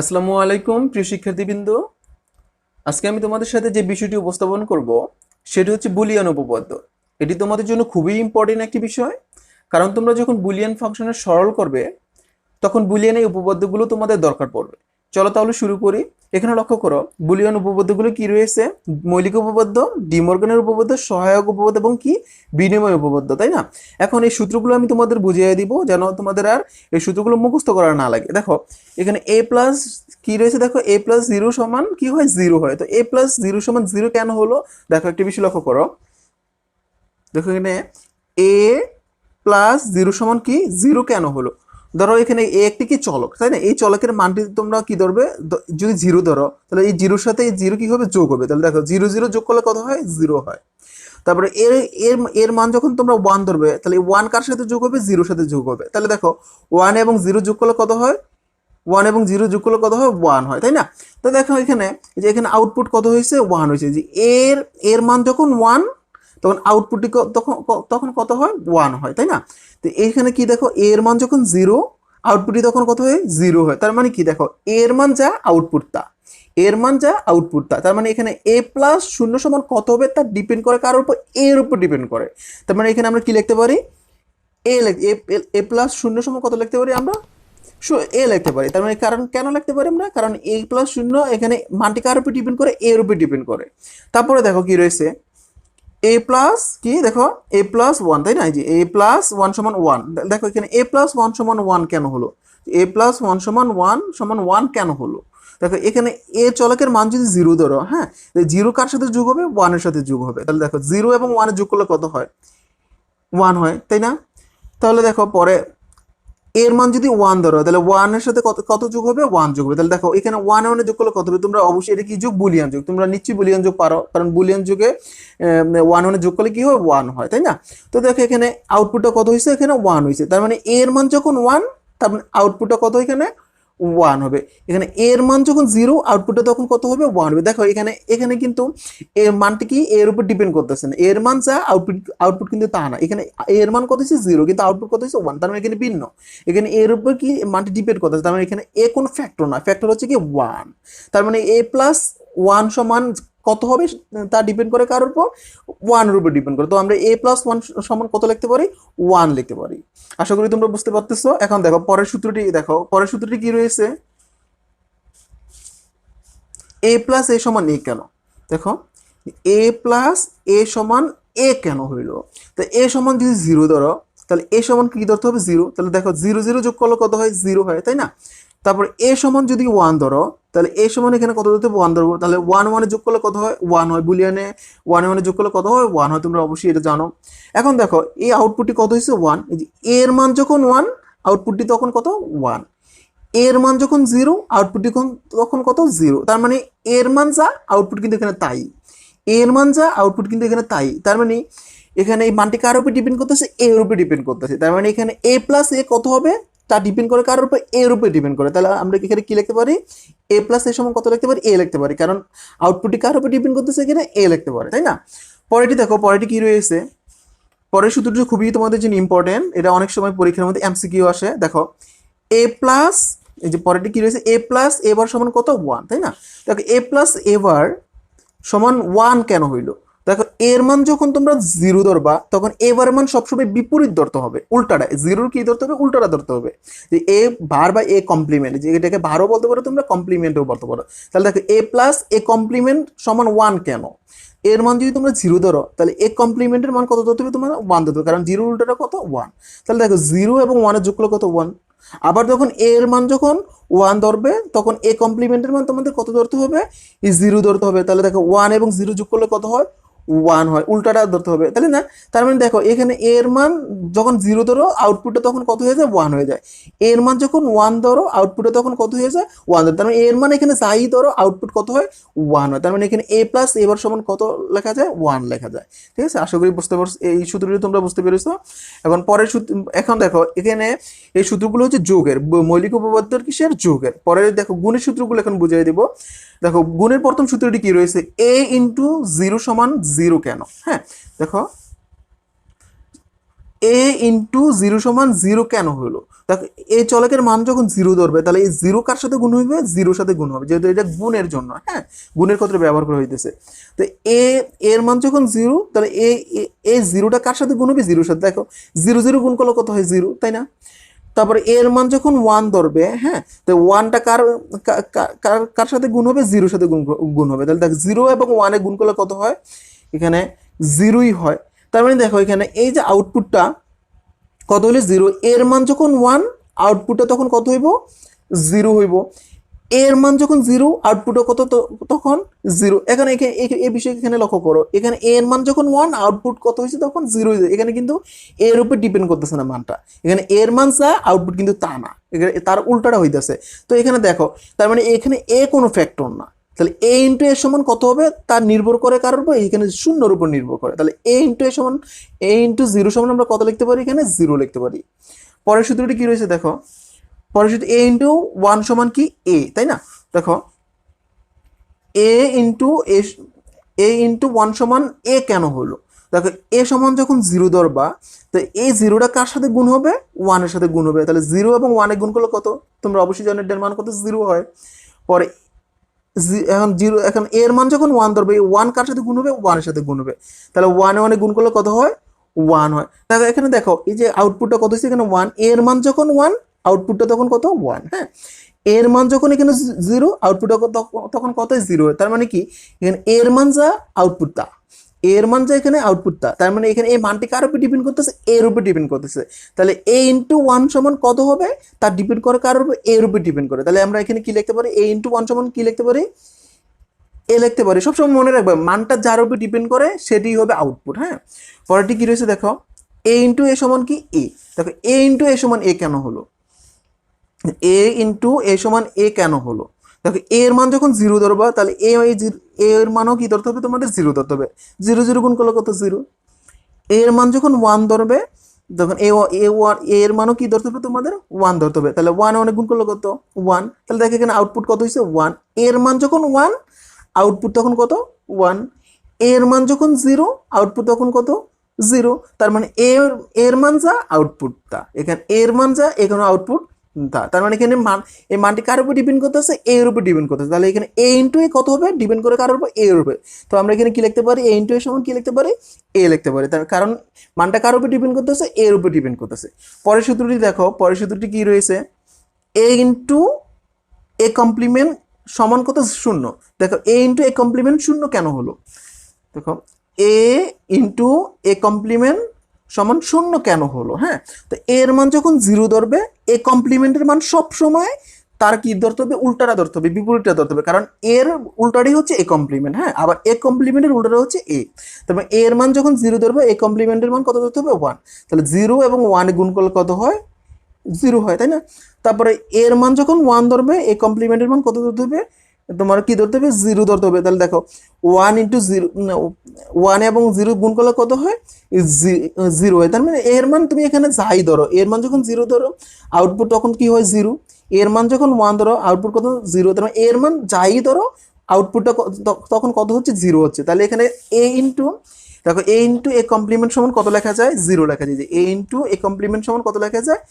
আসসালামু আলাইকুম প্রিয় শিক্ষার্থীবৃন্দ। আজকে আমি তোমাদের সাথে যে বিষয়টি উপস্থাপন করব সেটি হচ্ছে বুলিয়ান উপপাদ্য। এটি তোমাদের জন্য খুবই ইম্পর্টেন্ট একটি বিষয়, কারণ তোমরা যখন বুলিয়ান ফাংশনের সরল করবে তখন বুলিয়ান এই উপপাদ্যগুলো তোমাদের দরকার পড়বে। চলো তাহলে শুরু করি। এখানে লক্ষ্য করো বুলিয়ান উপপাদ্যগুলো কি রয়েছে: মৌলিক উপপাদ্য, ডিমর্গানের উপপাদ্য, সহায়ক উপপাদ্য এবং কি বিনিময় উপপাদ্য, তাই না? এখন এই সূত্রগুলো আমি তোমাদের বুঝিয়ে দিব যেন তোমাদের আর এই সূত্রগুলো মুখস্থ করা না লাগে। দেখো এখানে এ প্লাস কি রয়েছে, দেখো এ প্লাস জিরো সমান কি হয়, জিরো হয়। তো এ প্লাস জিরো সমান জিরো কেন হলো? দেখো একটি বিষয় লক্ষ্য করো। দেখো এখানে এ প্লাস জিরো সমান কি জিরো কেন হলো? ধরো এখানে এ একটি কি চলক, তাই না? এই চলকের মানটি তোমরা কি ধরবে, যদি জিরো ধরো তাহলে এই জিরোর সাথে এই জিরো কি হবে, যোগ হবে। তাহলে দেখো জিরো জিরো যোগ করলে কত হয়, জিরো হয়। তারপরে এর এর এর মান যখন তোমরা ওয়ান ধরবে তাহলে ওয়ান কার সাথে যোগ হবে, জিরোর সাথে যোগ হবে। তাহলে দেখো ওয়ান এবং জিরো যোগ করলে কত হয়, ওয়ান এবং জিরো যোগ করলে কত হয়, ওয়ান হয়, তাই না? তো দেখো এখানে যে এখানে আউটপুট কত হয়েছে, ওয়ান হয়েছে। যে এর এর মান যখন ওয়ান তখন আউটপুটটি তখন তখন কত হয়, ওয়ান হয়, তাই না? তো এইখানে কি দেখো, এর মান যখন জিরো আউটপুটটি তখন কত হয়, জিরো হয়। তার মানে কি দেখো, এর মান যা আউটপুট তা, এর মান যা আউটপুট তা। তার মানে এখানে এ প্লাস শূন্য সমান কত হবে তা ডিপেন্ড করে কার উপর, এর উপর ডিপেন্ড করে। তার মানে এখানে আমরা কি লিখতে পারি, এ এ প্লাস শূন্য সমান কত লিখতে পারি আমরা, এ লিখতে পারি। তার মানে কারণ কেন লিখতে পারি আমরা, কারণ এ প্লাস শূন্য এখানে মানটি কার উপর ডিপেন্ড করে, এর উপর ডিপেন্ড করে। তারপরে দেখো কি রয়েছে, এ প্লাস কি দেখো, এ প্লাস ওয়ান, তাই না? এই যে এ প্লাস ওয়ান সমান ওয়ান। দেখো এখানে এ প্লাস ওয়ান সমান ওয়ান কেন হলো, এ প্লাস ওয়ান সমান ওয়ান কেন হলো? দেখো এখানে এ চলকের মান যদি জিরো ধরো, হ্যাঁ, জিরো কার সাথে যোগ হবে, ওয়ানের সাথে যোগ হবে। তাহলে দেখো জিরো এবং ওয়ানের যোগ করলে কত হয়, ওয়ান হয়, তাই না? তাহলে দেখো পরে এর মান যদি ওয়ান ধরো তাহলে ওয়ানের সাথে কত কত যোগ হবে, ওয়ান যোগ হবে। তাহলে দেখো এখানে ওয়ান ওয়ানে যোগ করলে কত হবে, তোমরা অবশ্যই এটা কি যোগ, বুলিয়ান যোগ। তোমরা নিশ্চয়ই বুলিয়ান যোগ পারো, কারণ বুলিয়ান যোগে ওয়ান ওয়ানে যোগ করলে কি হয়, ওয়ান হয়, তাই না? তো দেখো এখানে আউটপুটটা কত হয়েছে, এখানে ওয়ান হয়েছে। তার মানে এর মান যখন ওয়ান, তার মানে আউটপুটটা কত এখানে, ওয়ান হবে। এখানে এর মান যখন জিরো আউটপুটটা তখন কত হবে, ওয়ান হবে। দেখো এখানে এখানে কিন্তু এর মানটি কি এর উপর ডিপেন্ড করতেছে না, এর মান যা আউটপুট আউটপুট কিন্তু তা না। এখানে এর মান কত হচ্ছে, জিরো, কিন্তু আউটপুট কত হচ্ছে, ওয়ান। তার মানে এখানে ভিন্ন, এখানে এর উপর কি মানটি ডিপেন্ড করতেছে। তার মানে এখানে এ কোন ফ্যাক্টর না, ফ্যাক্টর হচ্ছে কি ওয়ান। তার মানে এ প্লাস ওয়ান সমান কত হবে, তা ডিপেন্ড করে কার উপর, ওয়ানের উপর ডিপেন্ড করে। তো আমরা এ প্লাস ওয়ান সমান কত লিখতে পারি, ওয়ান লিখতে পারি। আশা করি তোমরা বুঝতে পারতেছো। এখন দেখো পরের সূত্রটি, দেখো পরের সূত্রটি কি রয়েছে, এ প্লাস এ সমান এ কেন? দেখো এ প্লাস এ সমান এ কেন হইল? তো এ সমান যদি জিরো ধরো তাহলে এ সমান কি ধরতে হবে, জিরো। তাহলে দেখো জিরো জিরো যোগ করলে কত হয়, জিরো হয়, তাই না? তারপর এ সমান যদি ওয়ান ধরো তাহলে এ সমান এখানে কত ধরতে হবে, ওয়ান ধরবো। তাহলে ওয়ান ওয়ানে যোগ করলে কত হয়, ওয়ান হয়। বুলিয়ানে ওয়ান ওয়ানে যোগ করলে কত হয়, ওয়ান হয়। তোমরা অবশ্যই এটা জানো। এখন দেখো এই আউটপুটটি কত হয়েছে, ওয়ান। এই যে এর মান যখন ওয়ান আউটপুটটি তখন কত, ওয়ান। এর মান যখন জিরো আউটপুট তখন কত, জিরো। তার মানে এর মান যা আউটপুট কিন্তু এখানে তাই, এর মান যা আউটপুট কিন্তু এখানে তাই। তার মানে এখানে এই মানটি কার উপর ডিপেন্ড করতেছে, এর উপর ডিপেন্ড করতেছে। তার মানে এখানে এ প্লাস এ কত হবে, তা ডিপেন্ড করে কার উপর, এর উপর ডিপেন্ড করে। তাহলে আমরা এখানে কি লিখতে পারি, এ প্লাস এর সমান কত লিখতে পারি, এ লিখতে পারি, কারণ আউটপুটটি কার উপর ডিপেন্ড করতেছে, এখানে এ লিখতে পারে, তাই না? পরেরটি দেখো, পরেরটি কি রয়েছে, পরের সূত্রটি খুবই তোমাদের জন্য ইম্পর্টেন্ট, এটা অনেক সময় পরীক্ষার মধ্যে এমসিকিউ আসে। দেখো এ প্লাস, এই যে পরেরটি কি রয়েছে, এ প্লাস এ বার সমান কত, ওয়ান, তাই না? দেখো এ প্লাস এ বার সমান ওয়ান কেন হইল? দেখো এর মান যখন তোমরা জিরো ধরবা তখন এবার মান সবসময় বিপরীত ধরতে হবে, উল্টাটা। জিরোর কি ধরতে হবে, উল্টাটা ধরতে হবে। যে এ ভার বা এ কমপ্লিমেন্ট, যে এটাকে ভারও বলতে পারো তোমরা, কমপ্লিমেন্টও বলতে পারো। তাহলে দেখো এ প্লাস এ কমপ্লিমেন্ট সমান ওয়ান কেন? এর মান যদি তোমরা জিরো ধরো তাহলে এ কমপ্লিমেন্টের মান কত ধরতে হবে, তোমার ওয়ান ধরতে হবে, কারণ জিরোর উল্টাটা কত, ওয়ান। তাহলে দেখো জিরো এবং ওয়ানের যোগ করলে কত, ওয়ান। আবার যখন এর মান যখন ওয়ান ধরবে তখন এ কমপ্লিমেন্টের মান তোমাদের কত ধরতে হবে, জিরো ধরতে হবে। তাহলে দেখো ওয়ান এবং জিরো যোগ করলে কত হয়, ওয়ান হয়, উল্টাটা ধরতে হবে, তাহলে না? তার মানে দেখো এখানে এর মান যখন জিরো ধরো আউটপুটটা তখন কত হয়ে যায়, ওয়ান হয়ে যায়। এর মান যখন ওয়ান ধরো আউটপুটে তখন কত হয়ে যায়, ওয়ান ধরো। তার মানে এর মান এখানে যাই ধরো আউটপুট কত হয়, ওয়ান হয়। তার মানে এখানে এ প্লাস এবার সমান কত লেখা যায়, ওয়ান লেখা যায়। ঠিক আছে, আশা করি বুঝতে পারছো, এই সূত্রটি তোমরা বুঝতে পেরেছো। এখন পরের সূত্র, এখন দেখো এখানে এই সূত্রগুলো হচ্ছে যোগের, মৌলিক উপপাদ্যের কিসের, যোগের। পরে দেখো গুণের সূত্রগুলো এখন বুঝিয়ে দিব। দেখো গুণের প্রথম সূত্রটি কি রয়েছে, এ ইন্টু জিরো সমান জিরো কেন? হ্যাঁ, দেখো এ ইন্টু জিরো সমান জিরো কেন হলো? দেখো এই চলকের মান যখন জিরো ধরবে তাহলে এই জিরো কার সাথে গুণ হইবে? জিরোর সাথে গুণ হবে, যেহেতু এটা গুণের জন্য, হ্যাঁ, গুণের ক্ষেত্রে ব্যবহার করা হইতেছে। তো এর মান যখন জিরো তাহলে এই জিরোটা কার সাথে গুণ হবে? জিরোর সাথে। দেখো জিরো জিরো গুণ করলে কত হয়? জিরো, তাই না? তারপরে এর মান যখন ওয়ান ধরবে, হ্যাঁ, তো ওয়ানটা কার সাথে গুণ হবে? জিরোর সাথে গুণ হবে। তাহলে দেখ জিরো এবং ওয়ানে গুণ করলে কত হয়? এখানে জিরোই হয়। তার মানে দেখো এখানে এই যে আউটপুটটা কত হইলে জিরো, এর মান যখন ওয়ান আউটপুটটা তখন কত হইব? জিরো হইব। এর মান যখন জিরো আউটপুটও কত তখন জিরো। এখানে এই বিষয়ে এখানে লক্ষ্য করো, এখানে এর মান যখন ওয়ান আউটপুট কত হয়েছে? তখন জিরো হয়েছে। এখানে কিন্তু এর উপর ডিপেন্ড করতেছে না মানটা, এখানে এর মান যা আউটপুট কিন্তু তা না, এখানে তার উল্টাটা হইতেছে। তো এখানে দেখো তার মানে এখানে এ কোনো ফ্যাক্টর না, তাহলে এ ইন্টু এর সমান কত হবে? তার নির্ভর করে কার উপর? এখানে শূন্যর উপর নির্ভর করে। তাহলে এ ইন্টু এ সমান এ ইন্টু জিরো সমান আমরা কত লিখতে পারি? এখানে জিরো লিখতে পারি। পরের সূত্রটি কি রয়েছে দেখো, পরের সূত্র এ ইন্টু ওয়ান সমান কি? এ, তাই না? দেখো এ ইন্টু এ ইন্টু ওয়ান সমান এ কেন হলো? দেখো এ সমান যখন জিরো ধরবা তো এই জিরোটা কার সাথে গুণ হবে? ওয়ানের সাথে গুণ হবে। তাহলে জিরো এবং ওয়ানে গুণ করলে কত? তোমরা অবশ্যই জানো এর মান কত? জিরো হয়। পরে এখন জিরো, এখন এর মান যখন ওয়ান ধরবে এই ওয়ান কার সাথে গুণ হবে? ওয়ানের সাথে গুণ হবে। তাহলে ওয়ানে ওয়ানে গুণ করলে কত হয়? ওয়ান হয়। দেখো এখানে দেখো এই যে আউটপুটটা কত হচ্ছে? এখানে ওয়ান, এর মান যখন ওয়ান আউটপুটটা তখন কত? ওয়ান, হ্যাঁ। এর মান যখন এখানে জিরো আউটপুটটা তখন কত? জিরো। তার মানে কি এখানে এর মান যা আউটপুট তা, এর মান যা এখানে আউটপুট তা, তার মানে এখানে এই মানটি কার উপর ডিপেন্ড করতেছে? এর উপর ডিপেন্ড করতেছে। তাহলে এ ইন্টু ওয়ান সমান কত হবে? তার ডিপেন্ড করে কার উপর? এর উপর ডিপেন্ড করে। তাহলে আমরা এখানে কি লিখতে পারি? এ ইন্টু ওয়ান সমান কি লিখতে পারি? এ লিখতে পারি। সবসময় মনে রাখবে মানটা যার উপর ডিপেন্ড করে সেটি হবে আউটপুট, হ্যাঁ। পরেরটি কি রয়েছে দেখো, এ ইন্টু এ সমান কি? এ। দেখো এ ইন্টু এ সমান এ কেন হলো? এ ইন্টু এ সমান এ কেন হলো? দেখো এর মান যখন জিরো ধরবা তাহলে এর মানও কি ধরতে হবে? তোমাদের জিরো ধরতে হবে। জিরো জিরো গুণ করলে কত? জিরো। এর মান যখন ওয়ান ধরবে তখন এর মানও কি ধরতে হবে? তোমাদের ওয়ান ধরতে হবে। তাহলে ওয়ান অনেক গুণ করলে কত? ওয়ান। তাহলে দেখো এখানে আউটপুট কত হয়েছে? ওয়ান। এর মান যখন ওয়ান আউটপুট তখন কত? ওয়ান। এর মান যখন জিরো আউটপুট তখন কত? জিরো। তার মানে এর মান যা আউটপুট তা, এখানে এর মান যা এখানে আউটপুট তা। তার মানে এখানে মান, এই মানটি কার উপর ডিপেন্ড করতেছে? এর উপর ডিপেন্ড করতেছে। তাহলে এখানে এ ইন্টু এ কত হবে? ডিপেন্ড করে কার উপর? এর উপর। তো আমরা এখানে কি লিখতে পারি? এ ইন্টু এ সমান কি লিখতে পারি? এ লিখতে পারি। তার কারণ মানটা কার উপর ডিপেন্ড করতেছে? এর উপর ডিপেন্ড করতেছে। পরের সূত্রটি দেখো, পরের সূত্রটি কি রয়েছে? এ ইন্টু এ কমপ্লিমেন্ট সমান কত? শূন্য। দেখো এ ইন্টু এ কমপ্লিমেন্ট শূন্য কেন হলো? দেখো এ ইন্টু এ কমপ্লিমেন্ট সমান শূন্য কেন হলো? হ্যাঁ, তো এর মান যখন জিরো ধরবে এ কমপ্লিমেন্টের মান সব সময় তার কি ধরতে হবে? উল্টাটা ধরতে হবে, বিপরীতটা ধরতে হবে। কারণ এর উল্টাটাই হচ্ছে এ কমপ্লিমেন্ট, হ্যাঁ, আবার এ কমপ্লিমেন্টের উল্টাটা হচ্ছে এ। তবে এর মান যখন জিরো ধরবে এ কমপ্লিমেন্টের মান কত ধরতে হবে? ওয়ান। তাহলে জিরো এবং ওয়ানে গুণ করলে কত হয়? জিরো হয়, তাই না? তারপরে এর মান যখন ওয়ান ধরবে এই কমপ্লিমেন্টের মান কত ধরতে হবে? তোমার কি ধরতে হবে? জিরো ধরতে হবে। তাহলে দেখো ওয়ান ইন্টু জিরো, ওয়ান এবং জিরো গুণ করলে কত হয়? জিরো হয়। তার মানে এর মান তুমি এখানে যাই ধরো, এর মান যখন জিরো ধরো আউটপুট তখন কি হয়? জিরো। এর মান যখন ওয়ান ধরো আউটপুট কত? জিরো। তার মানে এর মান যাই ধরো আউটপুটটা তখন কত হচ্ছে? জিরো হচ্ছে। তাহলে এখানে এ ইন্টু, দেখো এ ইন্টু এ কমপ্লিমেন্ট সমান কত লেখা যায়? জিরো লেখা যায়। যে এ ইন্টু এ কমপ্লিমেন্ট সমান কত লেখা যায়?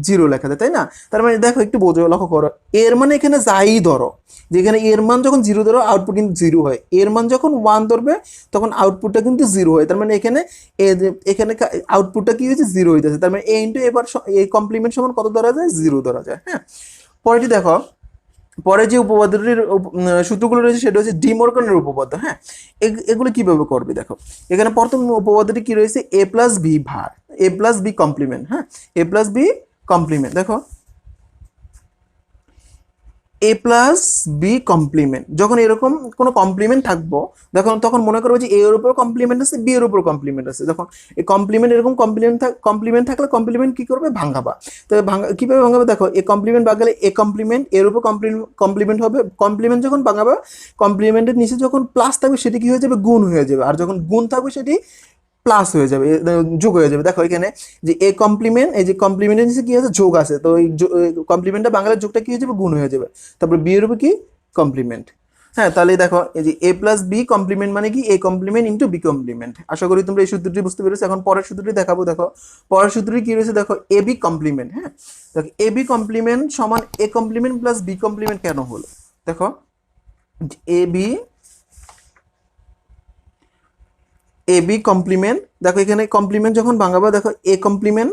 জিরো লেখা যায়, তাই না? তার মানে দেখো একটু বোঝো, লক্ষ্য করো, এর মানে এখানে যাই ধরো, যেখানে এর মান যখন জিরো ধরো আউটপুট কিন্তু জিরো হয়, এর মান যখন ওয়ান ধরবে তখন আউটপুটটা কিন্তু জিরো হয়। তার মানে এখানে এখানে আউটপুটটা কি হয়েছে? জিরো হইতেছে। তার মানে এ ইন্টু এবার এই কমপ্লিমেন্ট সমান কত ধরা যায়? জিরো ধরা যায়, হ্যাঁ। পরেরটি দেখো, পরে যে উপপাদ্যটির সূত্রগুলো রয়েছে সেটা হচ্ছে ডি মর্গানের উপপাদ্য, হ্যাঁ। এগুলো কিভাবে করবে দেখো, এখানে প্রথম উপপাদ্যটি কি রয়েছে? এ plus be verb A plus B complement, হ্যাঁ, এ প্লাস বি কমপ্লিমেন্ট। দেখো এ প্লাস বি কমপ্লিমেন্ট, যখন এরকম কোনো কমপ্লিমেন্ট থাকবো তখন মনে করবো যে এ এর উপর কমপ্লিমেন্ট আছে, বি এর উপর কমপ্লিমেন্ট আছে। যখন এই কমপ্লিমেন্ট এরকম কমপ্লিমেন্ট থাকলে কমপ্লিমেন্ট কি করবে? ভাঙাবা। তো কিভাবে ভাঙাবে? দেখো এ কমপ্লিমেন্ট ভাঙালে এ কমপ্লিমেন্ট এর উপর কমপ্লিমেন্ট হবে। কমপ্লিমেন্ট যখন ভাঙাবে কমপ্লিমেন্টের নিচে যখন প্লাস থাকবে সেটি কি হয়ে যাবে? গুণ হয়ে যাবে। আর যখন গুণ থাকবে সেটি প্লাস হয়ে যাবে, যোগ হয়ে যাবে। দেখো এখানে যে এ কমপ্লিমেন্ট, এই যে কমপ্লিমেন্টের নিচে কি আছে? যোগ আছে, তো এই কমপ্লিমেন্টটা বাংলার যোগটা কি হয়ে যাবে? গুণ হয়ে যাবে। তারপরে বি এর উপর কি? কমপ্লিমেন্ট। হ্যাঁ, তাহলে দেখো এই যে এ প্লাস বি কমপ্লিমেন্ট মানে কি A complement into B complement. আশা করি তোমরা এই সূত্রটি বুঝতে পেরেছো। এখন পরের সূত্রটি দেখাবো। দেখো পরের সূত্রটি কি রয়েছে, দেখো এ বি কমপ্লিমেন্ট। হ্যাঁ, দেখো এ বি কমপ্লিমেন্ট সমান A complement plus B complement কেন হলো? দেখো এ বি কমপ্লিমেন্ট, দেখো এখানে কমপ্লিমেন্ট যখন ভাঙাবো, দেখো এ কমপ্লিমেন্ট,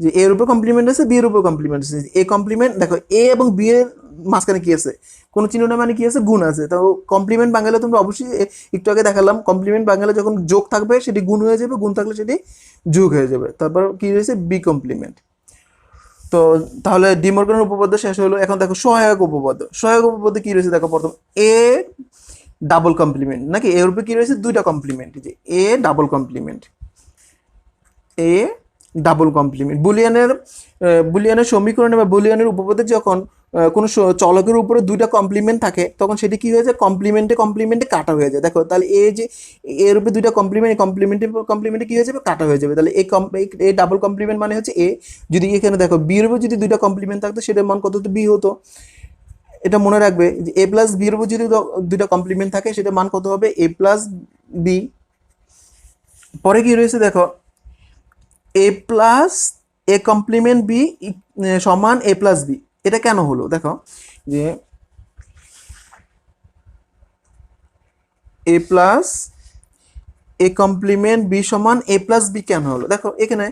যে এর উপর কমপ্লিমেন্ট আছে, বি এর উপর কমপ্লিমেন্ট আছে। এ কমপ্লিমেন্ট, দেখো এ এবং বি এর মাঝখানে কি আছে, কোনো চিহ্ন না, মানে কি আছে, গুণ আছে। তো কমপ্লিমেন্ট বাঙালি তোমরা অবশ্যই একটু আগে দেখালাম, কমপ্লিমেন্ট বাঙালি যখন যোগ থাকবে সেটি গুণ হয়ে যাবে, গুণ থাকলে সেটি যোগ হয়ে যাবে। তারপর কি রয়েছে, বি কমপ্লিমেন্ট। তো তাহলে ডিমর্গানের উপপাদ্য শেষ হলো। এখন দেখো সহায়ক উপপাদ্য। সহায়ক উপপাদ্য কি রয়েছে, দেখো প্রথম এ ডাবল কমপ্লিমেন্ট, নাকি এর উপরে কি রয়েছে, দুইটা কমপ্লিমেন্ট, যে A double complement, A double complement. বুলিয়ানের সমীকরণে বা বুলিয়ানের উপপাদ্যে যখন কোনো চলকের উপরে দুইটা কমপ্লিমেন্ট থাকে, তখন সেটি কি হয়ে যায়, কমপ্লিমেন্টে কাটা হয়ে যায়। দেখো তাহলে এ যে এর উপরে দুইটা কমপ্লিমেন্টে কি হয়ে যাবে, কাটা হয়ে যাবে। তাহলে এ ডাবল কমপ্লিমেন্ট মানে হচ্ছে এ। যদি এখানে দেখো বি এর উপর যদি দুইটা কমপ্লিমেন্ট থাকতো, সেটার মান কত হতো, বি হতো। এটা মনে রাখবে যে এ প্লাস বি এর উপর যদি দুইটা কমপ্লিমেন্ট থাকে, সেটার মান কত হবে, এ প্লাস বি। পরে কি রয়েছে, দেখো এ প্লাস এ কমপ্লিমেন্ট বি সমান এ প্লাস বি। এটা কেন হলো, দেখো যে এ প্লাস এ কমপ্লিমেন্ট বি সমান এ প্লাস বি কেন হলো, দেখো এখানে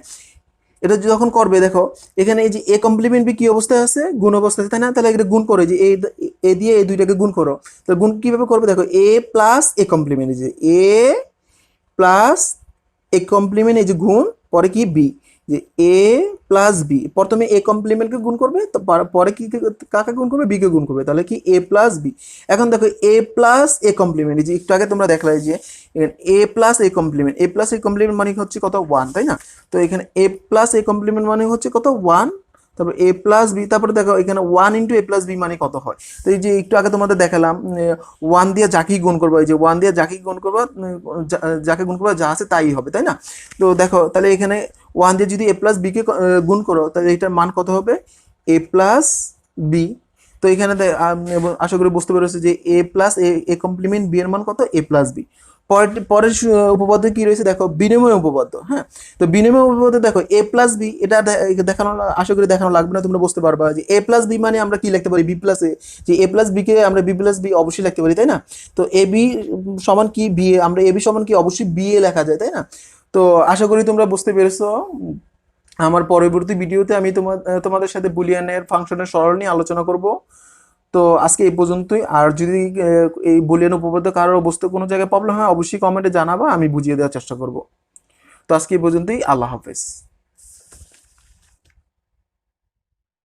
এটা যখন করবে, দেখো এখানে এই যে এ কমপ্লিমেন্ট বি কি অবস্থায় আছে, গুণ অবস্থায় আছে, তাই না? তাহলে এটা গুণ করে, যে এ দিয়ে এই দুইটাকে গুণ করো। তাহলে গুণ কিভাবে করবে, দেখো এ প্লাস এ কমপ্লিমেন্ট, যে এ প্লাস এ কমপ্লিমেন্ট, এই যে গুণ, পরে কি বি, যে এ প্লাস বি। প্রথমে এ কমপ্লিমেন্টকে গুণ করবে, তো পরে কি কাকে গুণ করবে, বি কে গুণ করবে, তাহলে কি এ প্লাস বি। এখন দেখো এ প্লাস এ কমপ্লিমেন্ট, যে একটু আগে তোমরা দেখলে যে এ প্লাস এ কমপ্লিমেন্ট মানে হচ্ছে কত, ওয়ান, তাই না? তো এখানে এ প্লাস এ কমপ্লিমেন্ট মানে হচ্ছে কত, ওয়ান। তারপর এ প্লাস বি, তারপরে দেখো এখানে ওয়ান ইন্টু এ প্লাস বি মানে কত হয়। তো এই যে একটু আগে তোমাদের দেখালাম, ওয়ান দিয়ে যাকেই গুণ করবো, এই যে ওয়ান দিয়ে যাকেই গুণ করবো, যাকে গুণ করবো যা আছে তাই হবে, তাই না? তো দেখো তাহলে এখানে ওয়ান দিয়ে যদি এ প্লাস বিকে গুণ করো, তাহলে এটার মান কত হবে, এ প্লাস বি। তো এখানে আশা করি বুঝতে পেরেছো যে এ প্লাস এ কমপ্লিমেন্ট বি এর মান কত, এ প্লাস বি। পরের উপপাদ্য কি রয়েছে, দেখো বিনিময় উপপাদ্য। হ্যাঁ, তো বিনিময় উপপাদ্য দেখো এ প্লাস বি, এটা দেখানো, আশা করি দেখানো লাগবে না, তোমরা বুঝতে পারবা যে এ প্লাস বি মানে আমরা কি লিখতে পারি, বি প্লাস এ। যে এ প্লাস বি কে আমরা বি প্লাস বি অবশ্যই লিখতে পারি, তাই না? তো এ বি সমান কি বি এ, আমরা এ বি সমান কি অবশ্যই বি এ লেখা যায়, তাই না? তো আশা করি তোমরা বুঝতে পেরেছো। আমার পরবর্তী ভিডিওতে আমি তোমাদের সাথে বুলিয়ানের ফাংশনের সরল নিয়ে আলোচনা করব। তো আজকে এই পর্যন্তই। আর যদি এই বুলিয়ান উপপাদ্য কারোর বুঝতে কোনো জায়গায় প্রবলেম হয়, অবশ্যই কমেন্টে জানাবা, আমি বুঝিয়ে দেওয়ার চেষ্টা করব। তো আজকে এই পর্যন্তই, আল্লাহ হাফেজ।